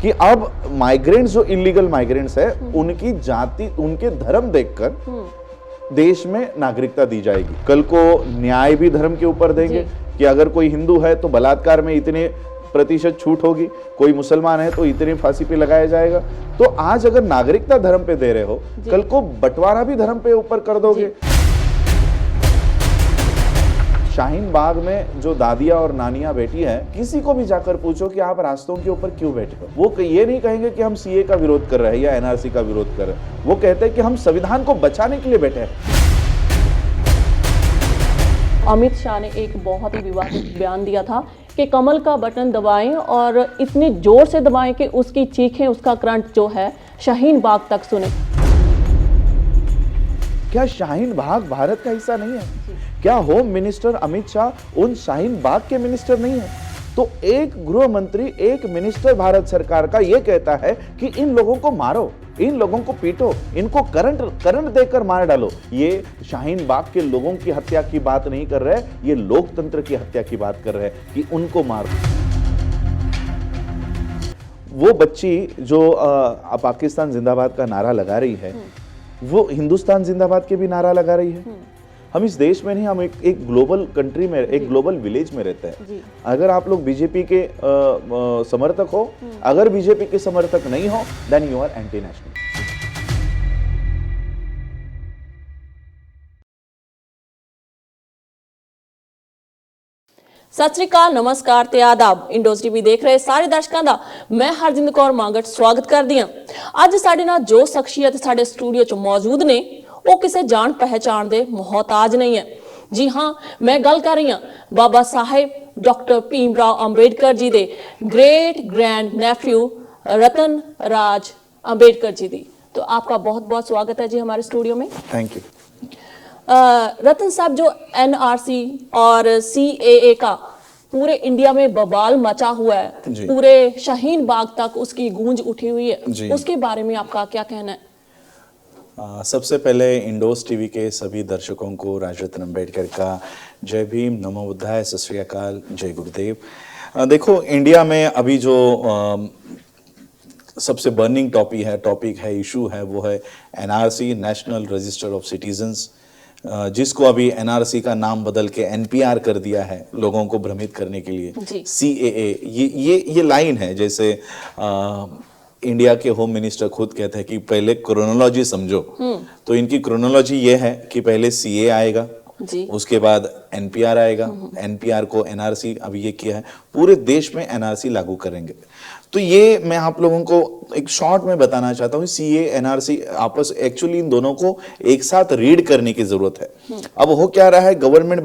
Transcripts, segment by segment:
कि अब माइग्रेंट्स जो इलीगल माइग्रेंट्स है उनकी जाति, उनके धर्म देखकर देश में नागरिकता दी जाएगी। कल को न्याय भी धर्म के ऊपर देंगे कि अगर कोई हिंदू है तो बलात्कार में इतने प्रतिशत छूट होगी, कोई मुसलमान है तो इतने फांसी पे लगाया जाएगा। तो आज अगर नागरिकता धर्म पे दे रहे हो, कल को बंटवारा भी धर्म पे ऊपर कर दोगे। शाहीन बाग में जो दादियां और नानियां बैठी हैं, किसी को भी जाकर पूछो कि आप रास्तों के ऊपर क्यों बैठे हो, वो ये नहीं कहेंगे कि हम सीए का विरोध कर रहे हैं या एनआरसी का विरोध कर रहे हैं। वो कहते हैं कि हम संविधान को बचाने के लिए बैठे हैं। अमित शाह ने एक बहुत ही विवादित बयान दिया था कि कमल का बटन दबाएं और इतनी जोर से दबाएं कि उसकी चीखें, उसका करंट जो है शाहीन बाग तक सुने। क्या शाहीन बाग भारत का हिस्सा नहीं है? क्या होम मिनिस्टर अमित शाह उन शाहीन बाग के मिनिस्टर नहीं है? तो एक गृह मंत्री, एक मिनिस्टर भारत सरकार का ये कहता है कि इन लोगों को मारो, इन लोगों को पीटो, इनको करंट देकर मार डालो। ये शाहीन बाग के लोगों की हत्या की बात नहीं कर रहे, ये लोकतंत्र की हत्या की बात कर रहे हैं कि उनको मारो। वो बच्ची जो पाकिस्तान जिंदाबाद का नारा लगा रही है, वो हिंदुस्तान जिंदाबाद के भी नारा लगा रही है। हम इस देश में नहीं, हम एक ग्लोबल कंट्री में, एक ग्लोबल विलेज में रहते हैं। अगर आप लोग बीजेपी के समर्थक हो, अगर बीजेपी के समर्थक नहीं हो, then you are anti national. Sat Shri अकाल, नमस्कार ते आदाब। इंडोज टीवी देख रहे सारे दर्शकों का मैं हरजिंद कौर मांगट स्वागत करदी हां। अज साडे नाल जो शख्सियत साडे स्टूडियो च मौजूद ने, वो किसी जान पहचान दे मोहताज नहीं है। जी हाँ, मैं गल कर रही हूँ बाबा साहेब डॉक्टर भीमराव अंबेडकर जी दे ग्रेट ग्रैंड नेफ्यू रतन राज अंबेडकर जी दी। तो आपका बहुत बहुत स्वागत है जी हमारे स्टूडियो में। Thank you. रतन साहब, जो एनआरसी और सीएए का पूरे इंडिया में बवाल मचा हुआ है, पूरे शाहीन बाग तक उसकी गूंज उठी हुई है, उसके बारे में आपका क्या कहना है? सबसे पहले इंडोज टीवी के सभी दर्शकों को राजरत्न अंबेडकर का जय भीम, नमो बुद्धाय, सत श्री अकाल, जय गुरुदेव। देखो, इंडिया में अभी जो सबसे बर्निंग टॉपिक है, इशू है, वो है NRC, national register of citizens, जिसको अभी एनआरसी का नाम बदल के एनपीआर कर दिया है लोगों को भ्रमित करने के लिए। सीएए, ये लाइन है, जैसे इंडिया के होम मिनिस्टर खुद कहते हैं कि पहले क्रोनोलॉजी समझो। तो इनकी क्रोनोलॉजी ये है कि पहले सीए आएगा, उसके बाद एनपीआर आएगा, एनपीआर को एनआरसी, अभी ये किया है, पूरे देश में एनआरसी लागू करेंगे। तो ये मैं आप लोगों को एक शॉर्ट में बताना चाहता हूँ, सीए एनआरसी आपस, एक्चुअली इन दोनों को एक साथ रीड करने की जरूरत है। अब हो क्या रहा है, गवर्नमेंट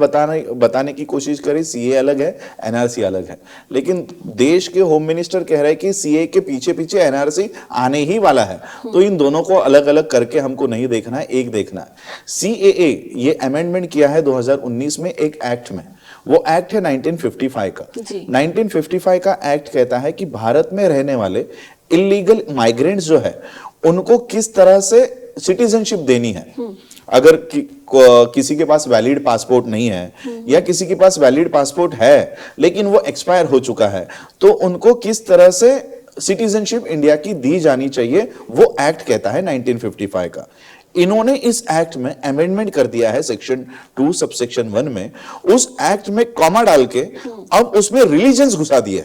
बताने की कोशिश करे सीए अलग है, एनआरसी अलग है, लेकिन देश के होम मिनिस्टर कह रहे हैं कि सीए के पीछे पीछे एनआरसी आने ही वाला है। तो इन दोनों को अलग अलग करके हमको नहीं देखना है, एक देखना है। सीएए ये अमेंडमेंट किया है 2019 में एक एक्ट में, वो एक्ट है 1955 का। 1955 का एक्ट कहता है कि भारत में रहने वाले इलीगल माइग्रेंट्स जो है उनको किस तरह से सिटीजनशिप देनी है। अगर किसी के पास वैलिड पासपोर्ट नहीं है, या किसी के पास वैलिड पासपोर्ट है लेकिन वो एक्सपायर हो चुका है, तो उनको किस तरह से सिटीजनशिप इंडिया की दी जानी चाहिए, वो एक्ट कहता है 1955 का। इन्होंने इस एक्ट में अमेंडमेंट कर दिया है सेक्शन 2 सबसेक्शन 1 में, उस एक्ट में कॉमा डाल के अब उसमें रिलीजन्स घुसा दिए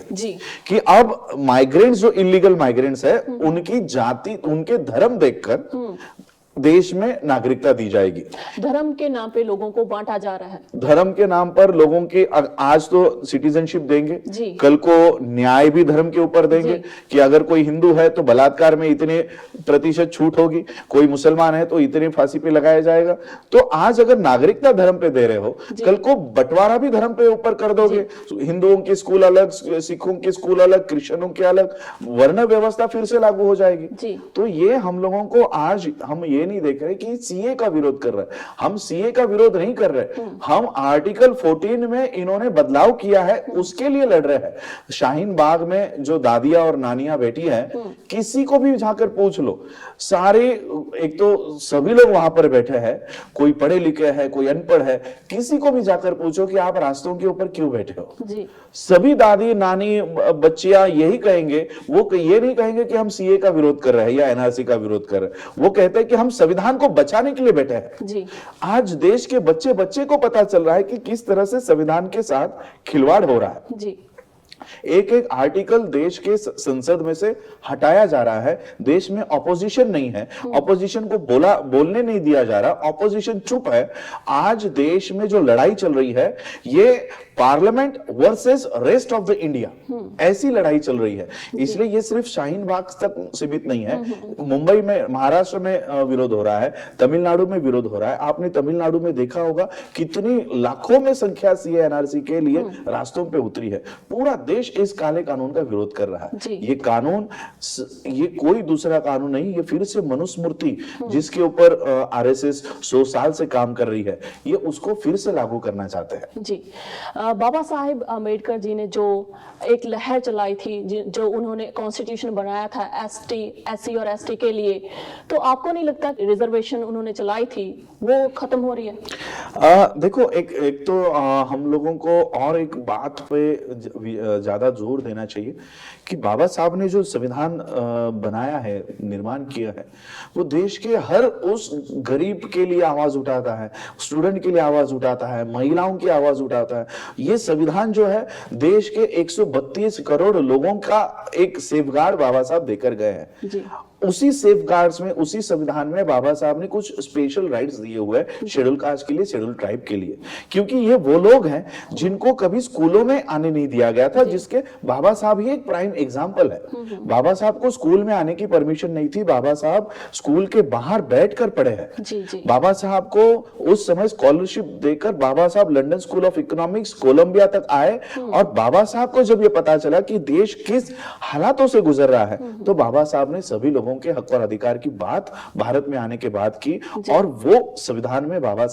कि अब माइग्रेंट्स जो इलीगल माइग्रेंट्स है उनकी जाति, उनके धर्म देखकर देश में नागरिकता दी जाएगी। धर्म के नाम पे लोगों को बांटा जा रहा है। धर्म के नाम पर लोगों के, आज तो सिटीजनशिप देंगे, कल को न्याय भी धर्म के ऊपर देंगे कि अगर कोई हिंदू है तो बलात्कार में इतने प्रतिशत छूट होगी, कोई मुसलमान है तो इतने फांसी पे लगाया जाएगा। तो आज अगर नागरिकता धर्म पे दे रहे हो, कल को बंटवारा भी धर्म पे ऊपर कर दोगे। हिंदुओं के स्कूल अलग, सिखों के स्कूल अलग, क्रिश्चियनों के अलग, वर्ण व्यवस्था फिर से लागू हो जाएगी। तो ये हम लोगों को आज हम ये ये नहीं देख रहे कि सीए का विरोध कर रहे हैं। हम सीए का विरोध नहीं कर रहे, हम आर्टिकल 14 में इन्होंने बदलाव किया है उसके लिए लड़ रहे हैं। शाहीन बाग में जो दादियां और नानियां बैठी हैं, किसी को भी जाकर पूछ लो, सारे, एक तो सभी लोग वहां पर बैठे हैं, कोई पढ़े लिखे है, कोई अनपढ़ है, किसी को भी जाकर पूछो कि आप रास्तों के ऊपर क्यों बैठे हो जी। सभी दादी नानी बच्चियां यही कहेंगे, वो ये नहीं कहेंगे कि हम सीए का विरोध कर रहे हैं या एनआरसी का विरोध कर रहे हैं, वो कहते हैं कि हम संविधान को बचाने के लिए बैठे हैं जी। आज देश के बच्चे बच्चे को पता चल रहा है कि किस तरह से संविधान के साथ खिलवाड़ हो रहा है जी। एक एक आर्टिकल देश के संसद में से हटाया जा रहा है। देश में ऑपोजिशन नहीं है, ऑपोजिशन को बोलने नहीं दिया जा रहा, ऑपोजिशन चुप है। आज देश में जो लड़ाई चल रही है ये parliament versus rest of the India, ऐसी लड़ाई चल रही है। इसलिए ये सिर्फ शाहीन बाग तक सीमित नहीं है। मुंबई में, महाराष्ट्र में विरोध हो रहा है, तमिलनाडु में विरोध हो रहा है। आपने तमिलनाडु में देखा होगा कितनी लाखों में संख्या सीए एनआरसी के लिए रास्तों पे उतरी है। पूरा देश इस काले कानून का विरोध कर रहा है। ये कानून, ये कोई दूसरा कानून नहीं, ये फिर से मनुस्मृति जिसके ऊपर आरएसएस 100 साल से काम कर रही है, ये उसको फिर से लागू करना चाहते हैं। जी। बाबा साहेब अम्बेडकर जी ने जो एक लहर चलाई थी, जो उन्होंने कॉन्स्टिट्यूशन बनाया था एससी और एसटी के लिए, तो आपको नहीं लगता रिजर्वेशन उन्होंने चलाई थी वो खत्म हो रही है? देखो, एक तो हम लोगों को और एक बात पे ज्यादा जोर देना चाहिए कि बाबा साहब ने जो संविधान बनाया है, निर्माण किया है, वो देश के हर उस गरीब के लिए आवाज उठाता है, स्टूडेंट के लिए आवाज उठाता है, महिलाओं की आवाज उठाता है। ये संविधान जो है देश के 132 करोड़ लोगों का एक सेफगार्ड बाबा साहब देकर गए हैं जी। उसी सेफगार्ड्स में, उसी संविधान में बाबा साहब ने कुछ स्पेशल राइट्स दिए हुए हैं शेड्यूल कास्ट के लिए, शेड्यूल ट्राइब के लिए, क्योंकि ये वो लोग हैं जिनको कभी स्कूलों में आने नहीं दिया गया था, जिसके बाबा साहब ही एक प्राइम एग्जांपल है। बाबा साहब को स्कूल में आने की परमिशन नहीं थी, बाबा साहब स्कूल के बाहर बैठकर पढ़े हैं। बाबा साहब को उस समय स्कॉलरशिप देकर Baba Sahab London School of Economics, Columbia तक आए, और बाबा साहब को जब ये पता चला कि देश किस हालातों से गुजर रहा है, तो बाबा साहब ने सभी लोगों के हक और अधिकार की बात भारत में आने के बाद की, और वो संविधान में बाबा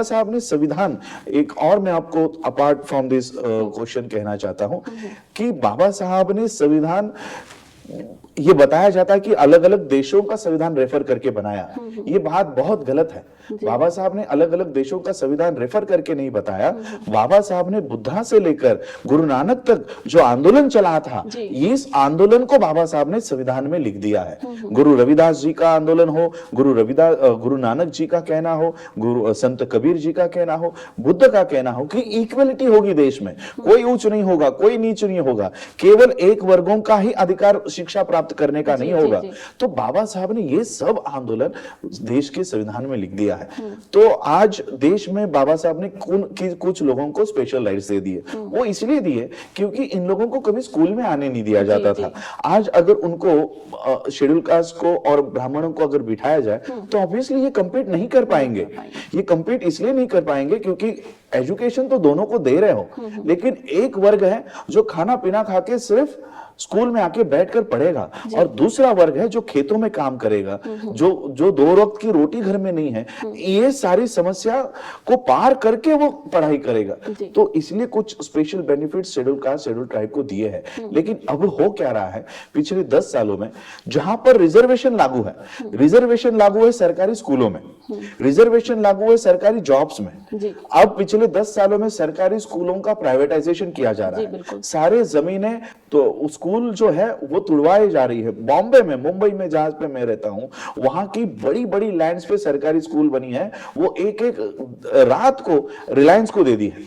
साहब ने संविधान, एक और मैं आपको अपार्ट फ्रॉम दिस क्वेश्चन कहना चाहता हूं कि बाबा साहब ने संविधान, ये बताया जाता है कि अलग अलग देशों का संविधान रेफर करके बनाया, ये बात बहुत गलत है। बाबा साहब ने अलग अलग देशों का संविधान रेफर करके नहीं बताया। बाबा साहब ने बुद्धा से लेकर गुरु नानक तक जो आंदोलन चला था, इस आंदोलन को बाबा साहब ने संविधान में लिख दिया है। गुरु रविदास जी का आंदोलन हो, गुरु नानक जी का कहना हो, गुरु संत कबीर जी का कहना हो, बुद्ध का कहना हो कि इक्वलिटी होगी देश में, कोई ऊंच नहीं होगा, कोई नीच नहीं होगा, केवल एक वर्गों का ही अधिकार शिक्षा प्राप्त करने का नहीं होगा। तो बाबा साहब ने ये सब आंदोलन देश के संविधान में लिख दिया है। तो आज देश में बाबा साहब ने कुछ लोगों को स्पेशल राइट्स दे दिए। वो इसलिए दिए क्योंकि इन लोगों को कभी स्कूल में आने नहीं दिया जाता था। आज अगर उनको शेड्यूल कास्ट को और ब्राह्मणों को अगर बिठाया जाए तो ऑब्वियसली ये कम्पीट नहीं कर पाएंगे। ये कम्पीट इसलिए नहीं कर पाएंगे क्योंकि एजुकेशन तो दोनों को दे रहे हो, लेकिन एक वर्ग है जो खाना पीना खा के सिर्फ स्कूल में आके बैठकर पढ़ेगा, और दूसरा वर्ग है जो खेतों में काम करेगा, जो 2 वक्त की रोटी घर में नहीं है। ये सारी समस्या को पार करके वो पढ़ाई करेगा। तो इसलिए कुछ special benefit schedule caste, schedule tribe को दिए हैं। लेकिन अब हो क्या रहा है, पिछले 10 सालों में जहां पर रिजर्वेशन लागू है, रिजर्वेशन लागू है सरकारी स्कूलों में, रिजर्वेशन लागू है सरकारी जॉब्स में। अब पिछले 10 सालों में सरकारी स्कूलों का प्राइवेटाइजेशन किया जा रहा है। सारे जमीनें तो स्कूल जो है वो तुड़वाई जा रही है। बॉम्बे में, मुंबई में जहां पे मैं रहता हूं, वहां की बड़ी बड़ी लैंड्स पे सरकारी स्कूल बनी है, वो एक एक रात को रिलायंस को दे दी है।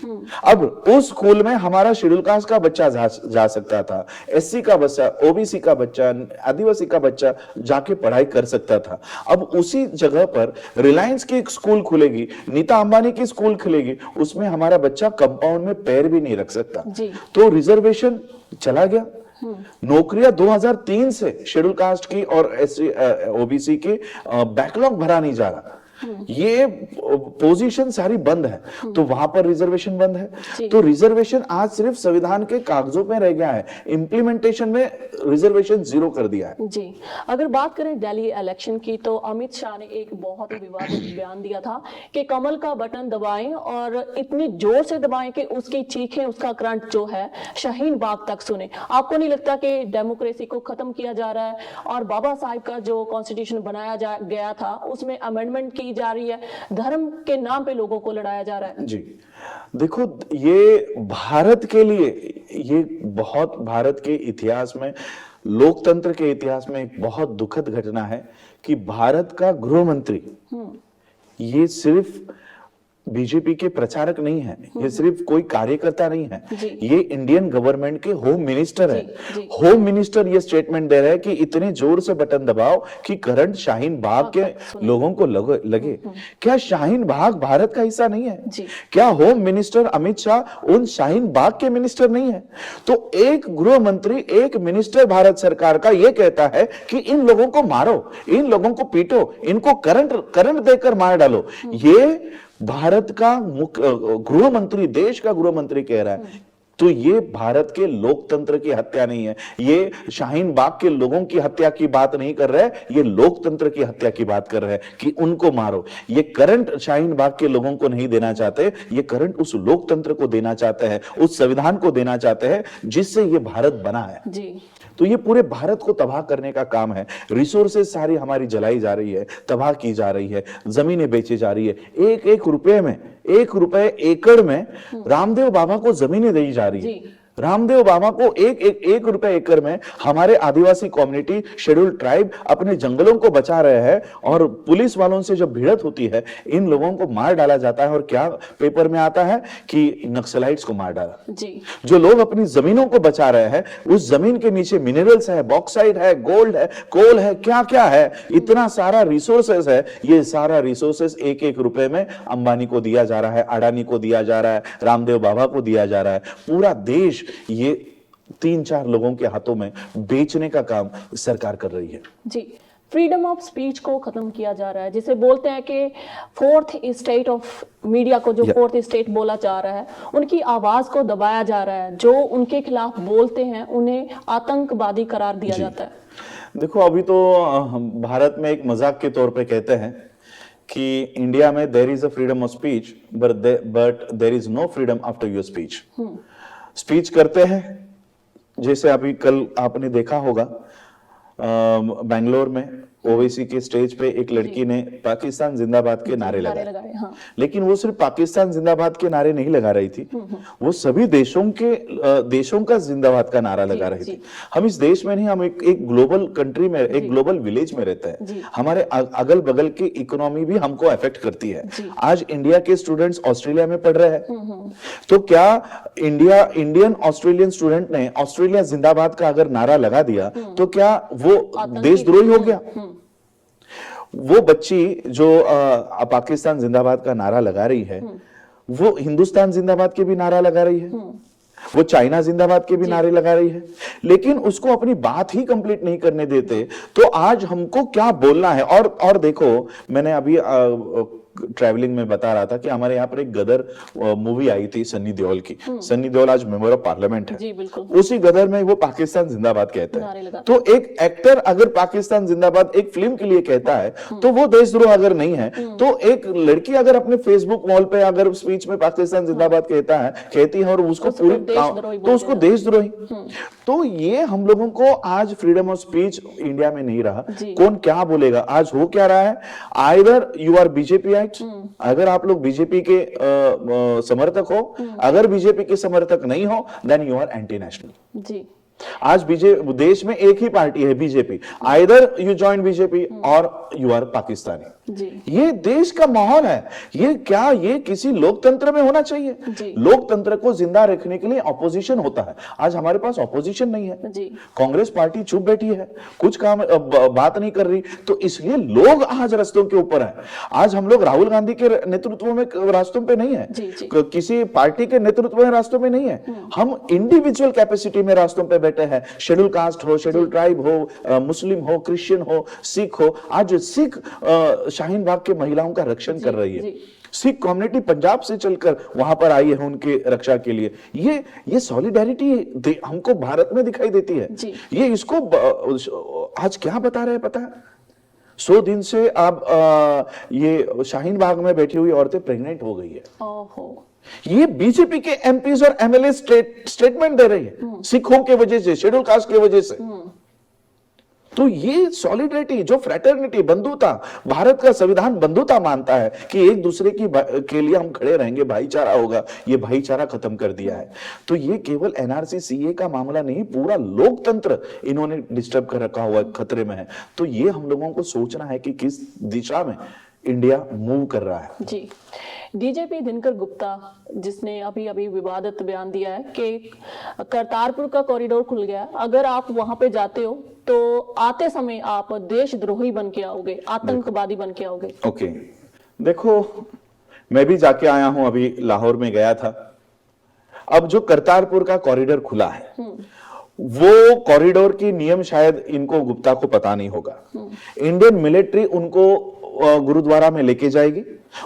अब उस स्कूल में हमारा शेड्यूल कास्ट का बच्चा जा सकता था, एससी का बच्चा, ओबीसी का बच्चा, आदिवासी का बच्चा जाके पढ़ाई कर सकता था। अब उसी जगह पर रिलायंस की एक स्कूल खुलेगी, नीता अंबानी की स्कूल खुलेगी, उसमें हमारा बच्चा कंपाउंड में पैर भी नहीं रख सकता। तो रिजर्वेशन चला गया। नौकरियां 2003 से शेड्यूल कास्ट की और ओबीसी की बैकलॉग भरा नहीं जा रहा। ये पोजीशन सारी बंद है, तो वहां पर रिजर्वेशन बंद है। तो रिजर्वेशन आज सिर्फ संविधान के कागजों पे रह गया है, इंप्लीमेंटेशन में रिजर्वेशन जीरो कर दिया है। जी, अगर बात करें दिल्ली इलेक्शन की, तो अमित शाह ने एक बहुत ही विवादित बयान दिया था कि कमल का बटन दबाएं और इतनी जोर से दबाएं कि उसकी चीखें, उसका करंट जो है शाहीन बाग तक सुने। आपको नहीं लगता कि डेमोक्रेसी को खत्म किया जा रहा है और बाबा साहिब का जो कॉन्स्टिट्यूशन बनाया गया था उसमें अमेंडमेंट की जा रही है, धर्म के नाम पे लोगों को लड़ाया जा रहा है? जी, देखो, ये भारत के लिए, ये बहुत भारत के इतिहास में, लोकतंत्र के इतिहास में एक बहुत दुखद घटना है कि भारत का गृह मंत्री ये सिर्फ बीजेपी के प्रचारक नहीं है, ये सिर्फ कोई कार्यकर्ता नहीं है, ये इंडियन गवर्नमेंट के होम मिनिस्टर है। होम मिनिस्टर ये स्टेटमेंट दे रहे हैं कि इतने जोर से बटन दबाओ कि करंट शाहीन बाग के लोगों को लगे। क्या शाहीन बाग भारत का हिस्सा नहीं है? क्या होम मिनिस्टर अमित शाह उन शाहीन बाग के मिनिस्टर नहीं है? तो एक गृह मंत्री, एक मिनिस्टर भारत सरकार का ये कहता है कि इन लोगों को मारो, इन लोगों को पीटो, इनको करंट देकर मार डालो। ये भारत का गृह मंत्री, देश का गृह मंत्री कह रहा है। तो ये भारत के लोकतंत्र की हत्या नहीं है, ये शाहीन बाग के लोगों की हत्या की बात नहीं कर रहे, ये लोकतंत्र की हत्या की बात कर रहे हैं कि उनको मारो। ये करंट शाहीन बाग के लोगों को नहीं देना चाहते, ये करंट उस लोकतंत्र को देना चाहते हैं, उस संविधान को देना चाहते हैं जिससे ये भारत बना है। जी। तो ये पूरे भारत को तबाह करने का काम है। रिसोर्सेज सारी हमारी जलाई जा रही है, तबाह की जा रही है, जमीनें बेची जा रही है। एक रुपए में, 1 रुपए एकड़ में रामदेव बाबा को जमीनें दी जा रही है। रामदेव बाबा को एक रुपए एकड़ में हमारे आदिवासी कम्युनिटी, शेड्यूल ट्राइब अपने जंगलों को बचा रहे हैं, और पुलिस वालों से जब भिड़त होती है इन लोगों को मार डाला जाता है। और क्या पेपर में आता है कि नक्सलाइट्स को मार डाला। जी। जो लोग अपनी जमीनों को बचा रहे हैं, उस जमीन के नीचे मिनरल्स है, बॉक्साइट है, गोल्ड है, कोल है, क्या क्या है, इतना सारा रिसोर्सेस है। ये सारा रिसोर्सेस 1 रुपए में अंबानी को दिया जा रहा है, अडानी को दिया जा रहा है, रामदेव बाबा को दिया जा रहा है। पूरा देश ये 3-4 लोगों के हाथों में बेचने का काम सरकार कर रही है। जी, फ्रीडम ऑफ स्पीच को खत्म किया जा रहा है, जिसे बोलते हैं कि फोर्थ स्टेट ऑफ मीडिया को, जो फोर्थ स्टेट बोला जा रहा है, उनकी आवाज को दबाया जा रहा है। जो उनके खिलाफ बोलते हैं उन्हें आतंकवादी करार दिया जाता है। देखो, अभी तो भारत में एक मजाक के तौर पे कहते हैं कि इंडिया में there is a freedom of speech but there is no freedom after your speech. Speech करते हैं, जैसे अभी कल आपने देखा होगा बेंगलोर में ओवैसी के स्टेज पे एक लड़की ने पाकिस्तान जिंदाबाद के नारे लगाए। हाँ। लेकिन वो सिर्फ पाकिस्तान जिंदाबाद के नारे नहीं लगा रही थी, वो सभी देशों का जिंदाबाद का नारा लगा रही थी। हम इस देश में नहीं, हम एक ग्लोबल कंट्री में, एक ग्लोबल विलेज में रहते हैं। हमारे अगल बगल की इकोनॉमी भी हमको अफेक्ट करती है। आज इंडिया के स्टूडेंट्स ऑस्ट्रेलिया में पढ़ रहे हैं, तो क्या इंडियन ऑस्ट्रेलियन स्टूडेंट ने ऑस्ट्रेलिया जिंदाबाद का अगर नारा लगा दिया तो क्या वो देशद्रोही हो गया? वो बच्ची जो पाकिस्तान जिंदाबाद का नारा लगा रही है, वो हिंदुस्तान जिंदाबाद के भी नारा लगा रही है, वो चाइना जिंदाबाद के भी नारे लगा रही है, लेकिन उसको अपनी बात ही कंप्लीट नहीं करने देते। तो आज हमको क्या बोलना है? और देखो, मैंने अभी ट्रैवलिंग में बता रहा था कि हमारे यहाँ पर एक गदर मूवी आई थी सन्नी देओल की। सन्नी देओल आज मेंबर ऑफ पार्लियामेंट है। जी, बिल्कुल। उसी गदर में वो पाकिस्तान जिंदाबाद कहता है। तो एक एक्टर अगर पाकिस्तान जिंदाबाद एक फिल्म के लिए कहता है तो वो देशद्रोह अगर नहीं है, तो एक लड़की अगर अपने फेसबुक वॉल पे अगर स्पीच में पाकिस्तान जिंदाबाद कहती है और उसको पूरी, तो उसको देशद्रोही। तो ये हम लोगों को आज फ्रीडम ऑफ स्पीच इंडिया में नहीं रहा। कौन क्या बोलेगा? आज हो क्या रहा है? आइदर यू आर बीजेपी, अगर आप लोग बीजेपी के समर्थक हो, अगर बीजेपी के समर्थक नहीं हो, then you are anti national. जी। आज देश में एक ही पार्टी है, BJP. Either you join BJP और यू आर पाकिस्तानी। ये देश का माहौल है। ये किसी लोकतंत्र में होना चाहिए? लोकतंत्र को जिंदा रखने के लिए ऑपोजिशन होता है। आज हमारे पास ऑपोजिशन नहीं है। कांग्रेस पार्टी चुप बैठी है, कुछ काम बात नहीं कर रही, तो इसलिए लोग आज रास्तों के ऊपर हैं। आज हम लोग राहुल गांधी के नेतृत्व में रास्तों पे नहीं है, किसी पार्टी के नेतृत्व में रास्तों में नहीं है, हम इंडिविजुअल कैपेसिटी में रास्तों पे बैठे हैं, शेड्यूल कास्ट हो, शेड्यूल ट्राइब हो, मुस्लिम हो, क्रिश्चियन हो, सिख हो, आज सिख शाहीन बाग के महिलाओं का रक्षण कर रही है। सिख कम्युनिटी पंजाब से चलकर वहां पर आई है उनके रक्षा के लिए। ये सॉलिडेरिटी हमको भारत में दिखाई देती है। ये इसको आज क्या बता रहे हैं पता है? 100 दिन से अब ये शाहीन बाग में बैठी हुई औरतें प्रेग्नेंट हो गई है। ओहो। ये बीजेपी के एमपीज और एमएलए स्टेटमेंट दे रही है, सिखों के वजह से, शेड्यूल कास्ट की वजह से। तो ये सॉलिडरिटी, जो फ्रेटर्निटी, बंधुता, भारत का संविधान बंधुता मानता है कि एक दूसरे के लिए हम खड़े रहेंगे, भाईचारा होगा, ये भाईचारा खत्म कर दिया है। तो ये केवल एनआरसी सीए का मामला नहीं, पूरा लोकतंत्र इन्होंने डिस्टर्ब कर रखा हुआ, खतरे में है। तो ये हम लोगों को सोचना है कि किस दिशा में इंडिया मूव कर रहा है। जी। डीजीपी दिनकर गुप्ता जिसने अभी अभी विवादित बयान दिया है कि करतारपुर का कॉरिडोर खुल गया, अगर आप वहां पे जाते हो तो आते समय आप देशद्रोही बन के आओगे, आतंकवादी बन के आओगे। ओके, देखो मैं भी जाके आया हूं, अभी लाहौर में गया था। अब जो करतारपुर का कॉरिडोर खुला है, वो कॉरिडोर की नियम शायद इनको गुप्ता को पता नहीं होगा। इंडियन मिलिट्री उनको गुरुद्वारा में लेके जाएगी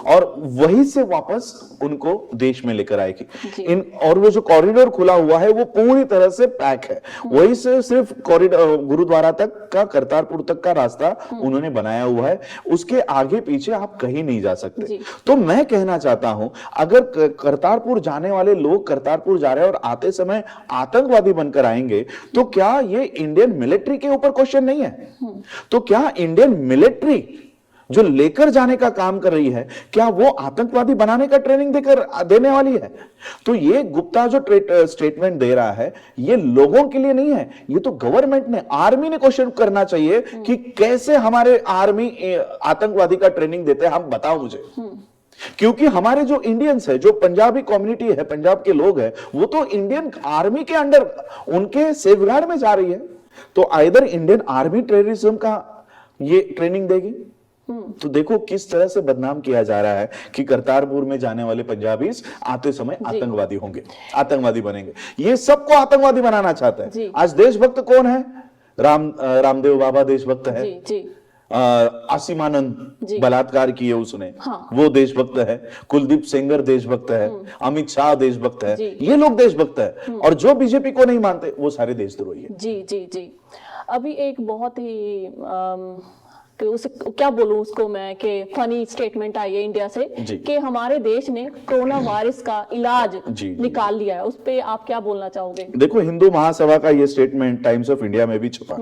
और वहीं से वापस उनको देश में लेकर आएगी। और वो जो कॉरिडोर खुला हुआ है वो पूरी तरह से पैक है। वहीं से सिर्फ कॉरिडोर गुरुद्वारा तक का, करतारपुर तक का रास्ता उन्होंने बनाया हुआ है, उसके आगे पीछे आप कहीं नहीं जा सकते। तो मैं कहना चाहता हूं, अगर करतारपुर जाने वाले लोग करतारपुर जा रहे हैं और आते समय आतंकवादी बनकर आएंगे, तो क्या ये इंडियन मिलिट्री के ऊपर क्वेश्चन नहीं है? तो क्या इंडियन मिलिट्री जो लेकर जाने का काम कर रही है, क्या वो आतंकवादी बनाने का ट्रेनिंग देने वाली है? तो ये गुप्ता जो स्टेटमेंट दे रहा है, ये लोगों के लिए नहीं है, ये तो गवर्नमेंट ने, आर्मी ने क्वेश्चन करना चाहिए कि कैसे हमारे आर्मी आतंकवादी का ट्रेनिंग देते हैं, हम बताओ मुझे। क्योंकि हमारे जो इंडियंस है, जो पंजाबी कम्युनिटी है, पंजाब के लोग हैं, वो तो इंडियन आर्मी के अंडर, उनके सेफगार्ड में जा रही है। तो आइदर इंडियन आर्मी टेररिज्म का ये ट्रेनिंग देगी। तो देखो किस तरह से बदनाम किया जा रहा है कि करतारपुर में जाने वाले पंजाबी आते समय आतंकवादी होंगे, आतंकवादी बनेंगे। ये सबको आतंकवादी बनाना चाहता है। आज देशभक्त कौन है? रामदेव बाबा देशभक्त है। आसिमानंद बलात्कार किए उसने, वो देशभक्त है। कुलदीप सेंगर देशभक्त है। अमित शाह देशभक्त है। ये लोग देशभक्त है। और जो बीजेपी को नहीं मानते वो सारे देशद्रोही है। जी जी जी। अभी एक बहुत ही उसे क्या बोलूं उसको मैं, कि फनी स्टेटमेंट आई है इंडिया से कि हमारे देश ने कोरोना वायरस का इलाज निकाल लिया है। उस पे आप क्या बोलना चाहोगे? देखो, हिंदू महासभा का ये स्टेटमेंट टाइम्स ऑफ इंडिया में भी छपा।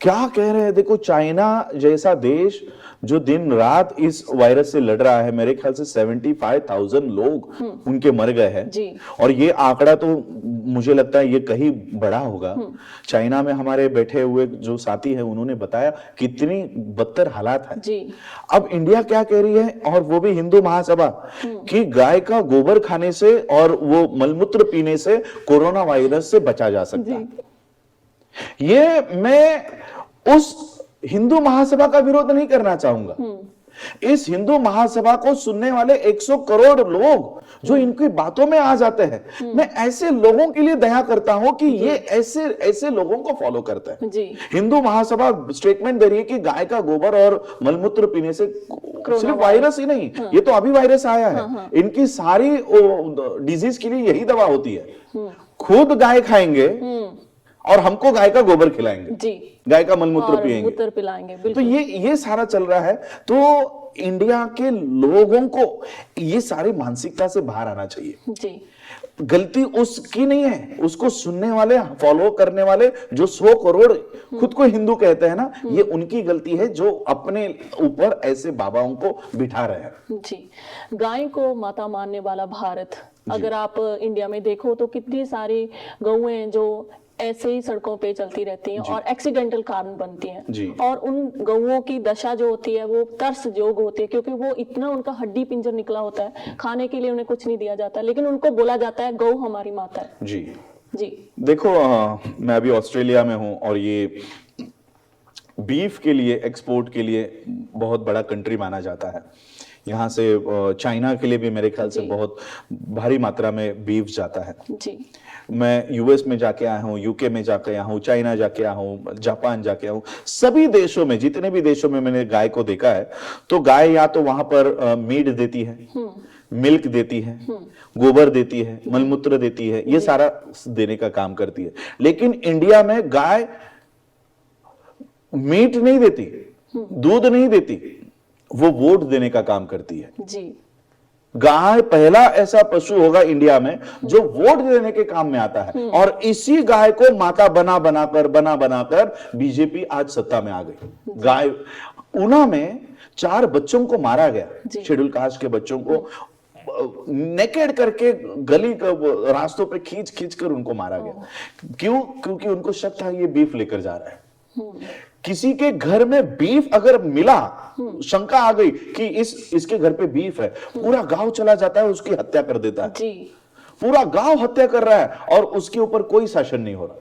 क्या कह रहे हैं? देखो, चाइना जैसा देश जो दिन रात इस वायरस से लड़ रहा है, मेरे ख्याल से 75,000 लोग उनके मर गए हैं। और ये आंकड़ा तो मुझे लगता है ये कहीं बड़ा होगा। चाइना में हमारे बैठे हुए जो साथी है उन्होंने बताया कितनी बदतर हालात है। अब इंडिया क्या कह रही है, और वो भी हिंदू महासभा, कि गाय का गोबर खाने से और वो मलमूत्र पीने से कोरोना वायरस से बचा जा सकता है। ये मैं उस हिंदू महासभा का विरोध नहीं करना चाहूंगा। इस हिंदू महासभा को सुनने वाले 100 करोड़ लोग जो इनकी बातों में आ जाते हैं, मैं ऐसे लोगों के लिए दया करता हूं कि ये ऐसे लोगों को फॉलो करता है। हिंदू महासभा स्टेटमेंट दे रही है कि गाय का गोबर और मलमूत्र पीने से सिर्फ वायरस ही नहीं, ये तो अभी वायरस आया है, इनकी सारी डिजीज के लिए यही दवा होती है। खुद गाय खाएंगे और हमको गाय का गोबर खिलाएंगे, गाय का मलमूत्र पिएंगे, पिलाएंगे। तो ये सारा चल रहा है। तो इंडिया के लोगों को ये सारी मानसिकता से बाहर आना चाहिए। गलती उसकी नहीं है, उसको सुनने वाले, फॉलो करने वाले जो 100 करोड़ खुद को हिंदू कहते हैं ना, ये उनकी गलती है जो अपने ऊपर ऐसे बाबाओं को बिठा रहे हैं। जी। गाय को माता मानने वाला भारत, अगर आप इंडिया में देखो तो कितनी सारी गौएं जो ऐसे ही सड़कों पे चलती रहती हैं और एक्सीडेंटल कारण बनती हैं, और उन गौओं की दशा जो होती है वो तरस जोग होती है, क्योंकि वो इतना उनका हड्डी पिंजर निकला होता है, खाने के लिए उन्हें कुछ नहीं दिया जाता, लेकिन उनको बोला जाता है गौ हमारी माता है। जी। देखो, मैं अभी ऑस्ट्रेलिया में हूं और ये बीफ के लिए, एक्सपोर्ट के लिए बहुत बड़ा कंट्री माना जाता है। यहाँ से चाइना के लिए भी मेरे ख्याल से बहुत भारी मात्रा में बीफ जाता है। मैं यूएस में जाके आया हूँ, यूके में जाके आया हूँ, चाइना जाके आया हूँ, जापान जाके आया हूँ, सभी देशों में, जितने भी देशों में मैंने गाय को देखा है, तो गाय या तो वहां पर मीट देती है, मिल्क देती है, गोबर देती है, मलमूत्र देती है, ये सारा देने का काम करती है। लेकिन इंडिया में गाय मीट नहीं देती, दूध नहीं देती, वो वोट देने का काम करती है। जी। गाय पहला ऐसा पशु होगा इंडिया में जो वोट देने के काम में आता है, और इसी गाय को माता बना बनाकर बीजेपी आज सत्ता में आ गई। गाय, ऊना में 4 बच्चों को मारा गया, शेड्यूल कास्ट के बच्चों को नेकेड करके गली रास्तों पे खींच कर उनको मारा गया। क्यों? क्योंकि उनको शक था ये बीफ लेकर जा रहा है। किसी के घर में बीफ अगर मिला, शंका आ गई कि इसके घर पे बीफ है, पूरा गांव चला जाता है, उसकी हत्या कर देता है। जी। पूरा गांव हत्या कर रहा है और उसके ऊपर कोई शासन नहीं हो रहा।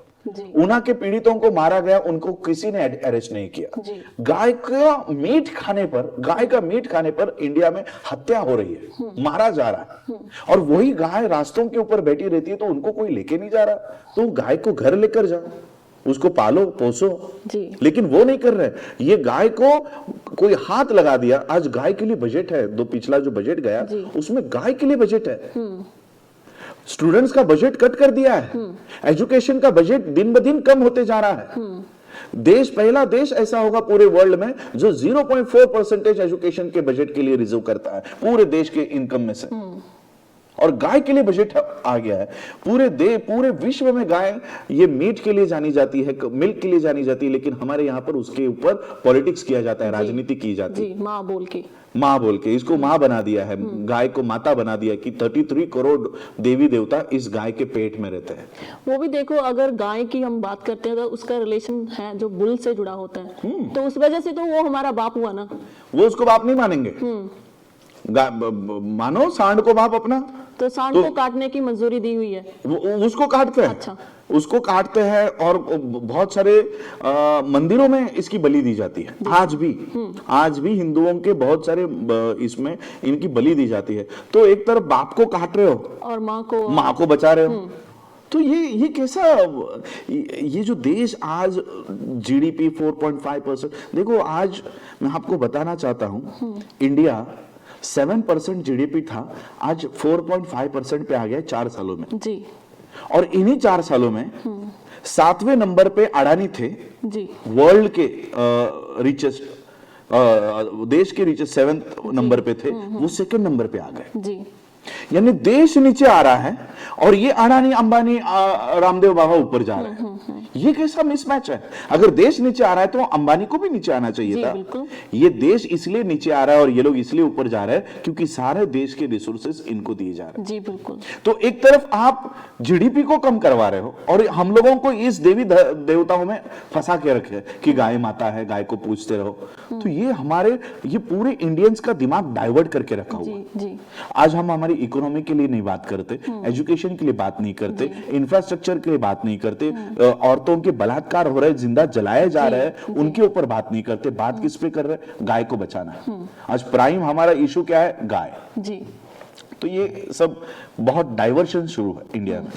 ऊना के पीड़ितों को मारा गया, उनको किसी ने अरेस्ट नहीं किया। गाय का मीट खाने पर इंडिया में हत्या हो रही है, मारा जा रहा है, और वही गाय रास्तों के ऊपर बैठी रहती है, तो उनको कोई लेके नहीं जा रहा। तो गाय को घर लेकर जाओ, उसको पालो पोसो, लेकिन वो नहीं कर रहे। ये गाय को कोई हाथ लगा दिया। आज गाय के लिए बजट है, पिछला जो बजट गया उसमें गाय के लिए बजट है। स्टूडेंट्स का बजट कट कर दिया है, एजुकेशन का बजट दिन ब दिन कम होते जा रहा है। पहला देश ऐसा होगा पूरे वर्ल्ड में जो 0.4% एजुकेशन के बजट के लिए रिजर्व करता है पूरे देश के इनकम में से। और गाय के लिए बजट आ गया है। पूरे विश्व में गाय ये मीट के लिए जानी जाती है, मिल्क के लिए जानी जाती है, लेकिन हमारे यहाँ पर उसके ऊपर पॉलिटिक्स किया जाता है, राजनीति की जाती है। माँ बोल के इसको माँ बना दिया है, गाय को माता बना दिया कि 33 करोड़ देवी देवता इस गाय के पेट में रहते हैं। वो भी देखो, अगर गाय की हम बात करते हैं तो उसका रिलेशन है जो बुल से जुड़ा होता है, तो उस वजह से तो वो हमारा बाप हुआ ना। वो उसको बाप नहीं मानेंगे। मानो सांड को बाप अपना, तो सांड को काटने की मंजूरी दी हुई है, उसको काटते हैं। अच्छा। उसको काटते हैं, और बहुत सारे मंदिरों में इसकी बलि दी जाती है। आज भी हिंदुओं के बहुत सारे इसमें इनकी बलि दी जाती है। तो एक तरफ बाप को काट रहे हो और माँ को बचा रहे हो, तो ये कैसा, ये जो देश आज जीडीपी 4.5%, देखो आज मैं आपको बताना चाहता हूं, इंडिया 7% जीडीपी था, आज 4.5% पे आ गया 4 सालों में जी। और इन्हीं 4 सालों में 7वें नंबर पे अडानी थे जी, वर्ल्ड के रिचेस्ट देश के रिचेस्ट 7th नंबर पे थे, वो 2nd नंबर पे आ गए जी। यानी देश नीचे आ रहा है और ये अडानी अंबानी रामदेव बाबा ऊपर जा रहे हैं। ये कैसा मिसमैच है? अगर देश नीचे आ रहा है तो अंबानी को भी नीचे आना चाहिए था। ये देश इसलिए नीचे आ रहा है और ये लोग इसलिए ऊपर जा रहे हैं क्योंकि सारे देश के रिसोर्सेज इनको दिए जा रहे हैं। जी बिल्कुल। तो एक तरफ आप जीडीपी को कम करवा रहे हो और हम लोगों को इस देवी देवताओं में फंसा के रखे कि गाय माता है, गाय को पूजते रहो। तो ये पूरे इंडियंस का दिमाग डाइवर्ट करके रखा हुआ। आज हम हमारी इकोनॉमी के लिए नहीं बात करते, एजुकेशन के लिए बात नहीं करते, इंफ्रास्ट्रक्चर के लिए बात नहीं करते, औरतों के बलात्कार हो रहे, जिंदा जलाए जा रहे हैं, उनके ऊपर बात नहीं करते। बात किस पे कर रहे? गाय को बचाना है। आज प्राइम हमारा इशू क्या है? गाय जी। तो ये सब बहुत डाइवर्शन शुरू है इंडिया में।